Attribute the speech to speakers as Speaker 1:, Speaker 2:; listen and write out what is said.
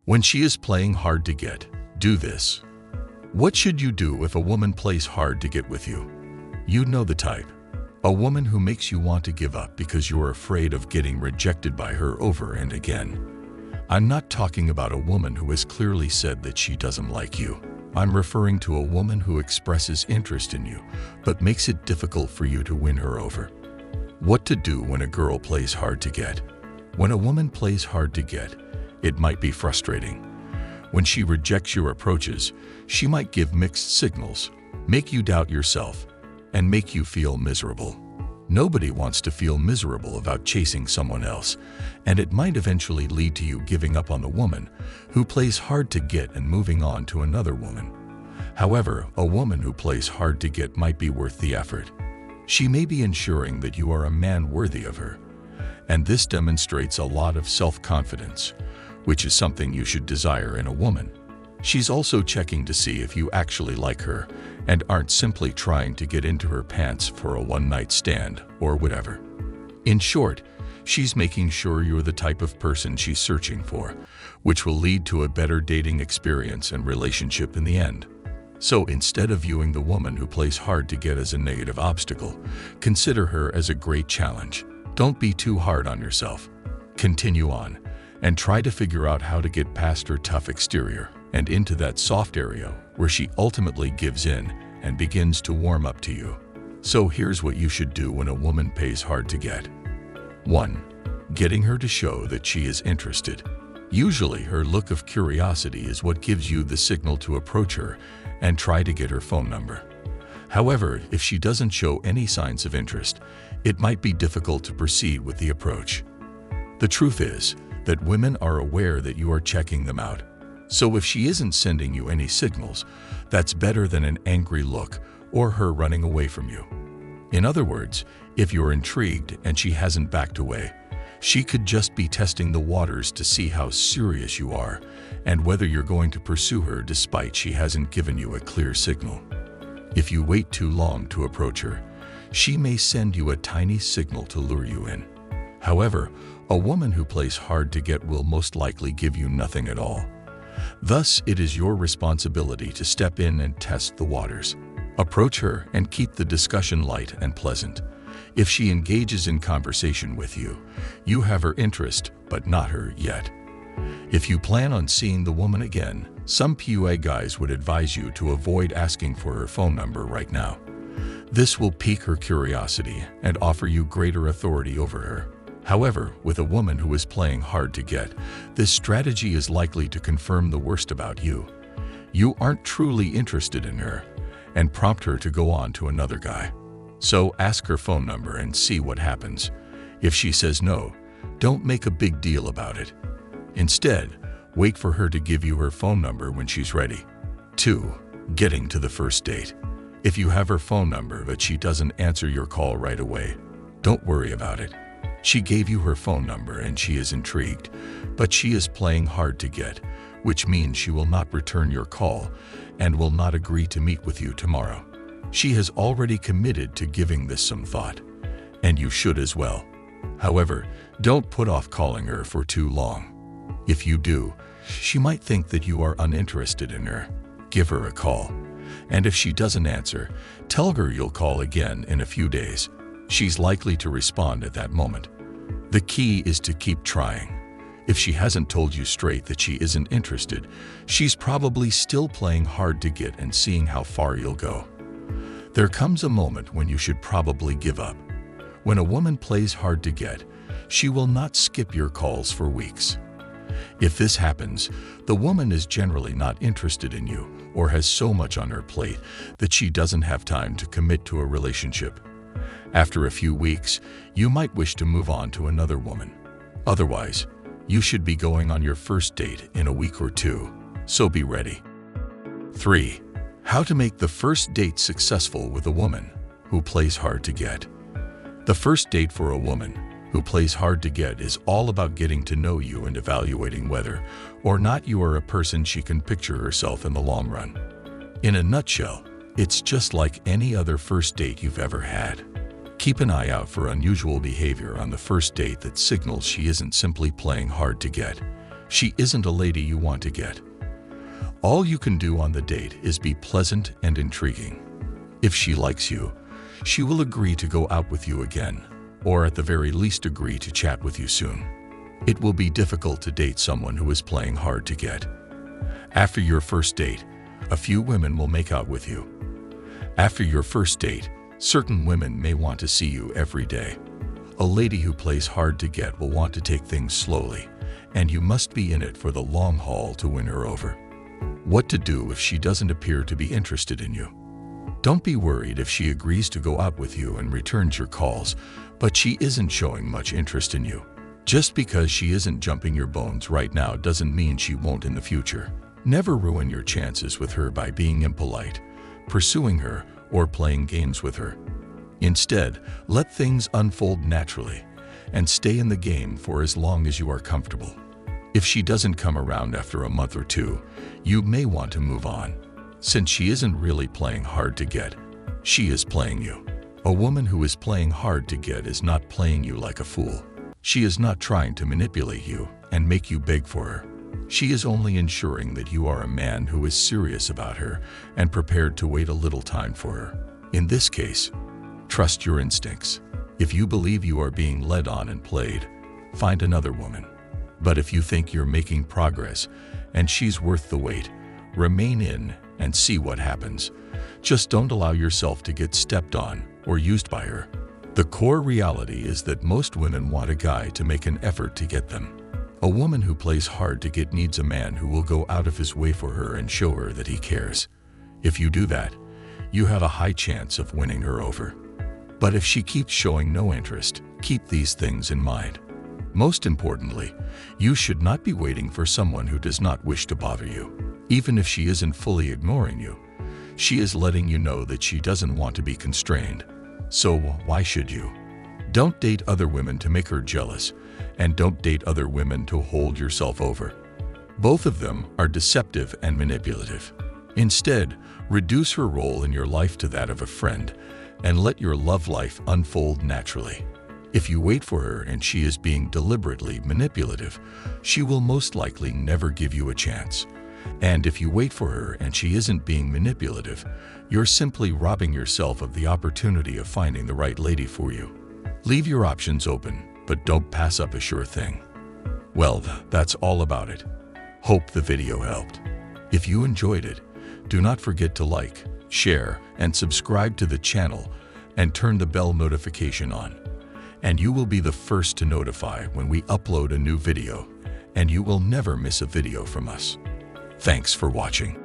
Speaker 1: When she is playing hard to get, do this. What should you do if a woman plays hard to get with you? You know the type. A woman who makes you want to give up because you're afraid of getting rejected by her over and again. I'm not talking about a woman who has clearly said that she doesn't like you. I'm referring to a woman who expresses interest in you, but makes it difficult for you to win her over. What to do when a girl plays hard to get? When a woman plays hard to get, it might be frustrating. When she rejects your approaches, she might give mixed signals, make you doubt yourself, and make you feel miserable. Nobody wants to feel miserable about chasing someone else, and it might eventually lead to you giving up on the woman who plays hard to get and moving on to another woman. However, a woman who plays hard to get might be worth the effort. She may be ensuring that you are a man worthy of her, and this demonstrates a lot of self-confidence, which is something you should desire in a woman. She's also checking to see if you actually like her and aren't simply trying to get into her pants for a one-night stand or whatever. In short, she's making sure you're the type of person she's searching for, which will lead to a better dating experience and relationship in the end. So instead of viewing the woman who plays hard to get as a negative obstacle, consider her as a great challenge. Don't be too hard on yourself. Continue on and try to figure out how to get past her tough exterior and into that soft area where she ultimately gives in and begins to warm up to you. So here's what you should do when a woman pays hard to get. 1. Getting her to show that she is interested. Usually her look of curiosity is what gives you the signal to approach her and try to get her phone number. However, if she doesn't show any signs of interest, it might be difficult to proceed with the approach. The truth is that women are aware that you are checking them out. So if she isn't sending you any signals, that's better than an angry look or her running away from you. In other words, if you're intrigued and she hasn't backed away, she could just be testing the waters to see how serious you are and whether you're going to pursue her despite she hasn't given you a clear signal. If you wait too long to approach her, she may send you a tiny signal to lure you in. However, a woman who plays hard to get will most likely give you nothing at all. Thus, it is your responsibility to step in and test the waters. Approach her and keep the discussion light and pleasant. If she engages in conversation with you, you have her interest, but not her yet. If you plan on seeing the woman again, some PUA guys would advise you to avoid asking for her phone number right now. This will pique her curiosity and offer you greater authority over her. However, with a woman who is playing hard to get, this strategy is likely to confirm the worst about you. You aren't truly interested in her and prompt her to go on to another guy. So ask her phone number and see what happens. If she says no, don't make a big deal about it. Instead, wait for her to give you her phone number when she's ready. 2. Getting to the first date. If you have her phone number but she doesn't answer your call right away, don't worry about it. She gave you her phone number and she is intrigued, but she is playing hard to get, which means she will not return your call and will not agree to meet with you tomorrow. She has already committed to giving this some thought, and you should as well. However, don't put off calling her for too long. If you do, she might think that you are uninterested in her. Give her a call, and if she doesn't answer, tell her you'll call again in a few days. She's likely to respond at that moment. The key is to keep trying. If she hasn't told you straight that she isn't interested, she's probably still playing hard to get and seeing how far you'll go. There comes a moment when you should probably give up. When a woman plays hard to get, she will not skip your calls for weeks. If this happens, the woman is generally not interested in you or has so much on her plate that she doesn't have time to commit to a relationship. After a few weeks, you might wish to move on to another woman. Otherwise, you should be going on your first date in a week or two, so be ready. 3. How to make the first date successful with a woman who plays hard to get. The first date for a woman who plays hard to get is all about getting to know you and evaluating whether or not you are a person she can picture herself in the long run. In a nutshell, it's just like any other first date you've ever had. Keep an eye out for unusual behavior on the first date that signals she isn't simply playing hard to get. she isn't a lady you want to get. All you can do on the date is be pleasant and intriguing. If she likes you, she will agree to go out with you again, or at the very least agree to chat with you soon. It will be difficult to date someone who is playing hard to get. After your first date, a few women will make out with you. After your first date, certain women may want to see you every day. A lady who plays hard to get will want to take things slowly, and you must be in it for the long haul to win her over. What to do if she doesn't appear to be interested in you? Don't be worried if she agrees to go out with you and returns your calls, but she isn't showing much interest in you. Just because she isn't jumping your bones right now doesn't mean she won't in the future. Never ruin your chances with her by being impolite, pursuing her, or playing games with her. Instead, let things unfold naturally and stay in the game for as long as you are comfortable. If she doesn't come around after a month or two, you may want to move on. Since she isn't really playing hard to get, she is playing you. A woman who is playing hard to get is not playing you like a fool. She is not trying to manipulate you and make you beg for her. She is only ensuring that you are a man who is serious about her and prepared to wait a little time for her. In this case, trust your instincts. If you believe you are being led on and played, find another woman. But if you think you're making progress and she's worth the wait, remain in and see what happens. Just don't allow yourself to get stepped on or used by her. The core reality is that most women want a guy to make an effort to get them. A woman who plays hard to get needs a man who will go out of his way for her and show her that he cares. If you do that, you have a high chance of winning her over. But if she keeps showing no interest, keep these things in mind. Most importantly, you should not be waiting for someone who does not wish to bother you. Even if she isn't fully ignoring you, she is letting you know that she doesn't want to be constrained. So why should you? Don't date other women to make her jealous, and don't date other women to hold yourself over. Both of them are deceptive and manipulative. Instead, reduce her role in your life to that of a friend, and let your love life unfold naturally. If you wait for her and she is being deliberately manipulative, she will most likely never give you a chance. And if you wait for her and she isn't being manipulative, you're simply robbing yourself of the opportunity of finding the right lady for you. Leave your options open, but don't pass up a sure thing. Well, that's all about it. Hope the video helped. If you enjoyed it, do not forget to like, share, and subscribe to the channel and turn the bell notification on. And you will be the first to notify when we upload a new video, and you will never miss a video from us. Thanks for watching.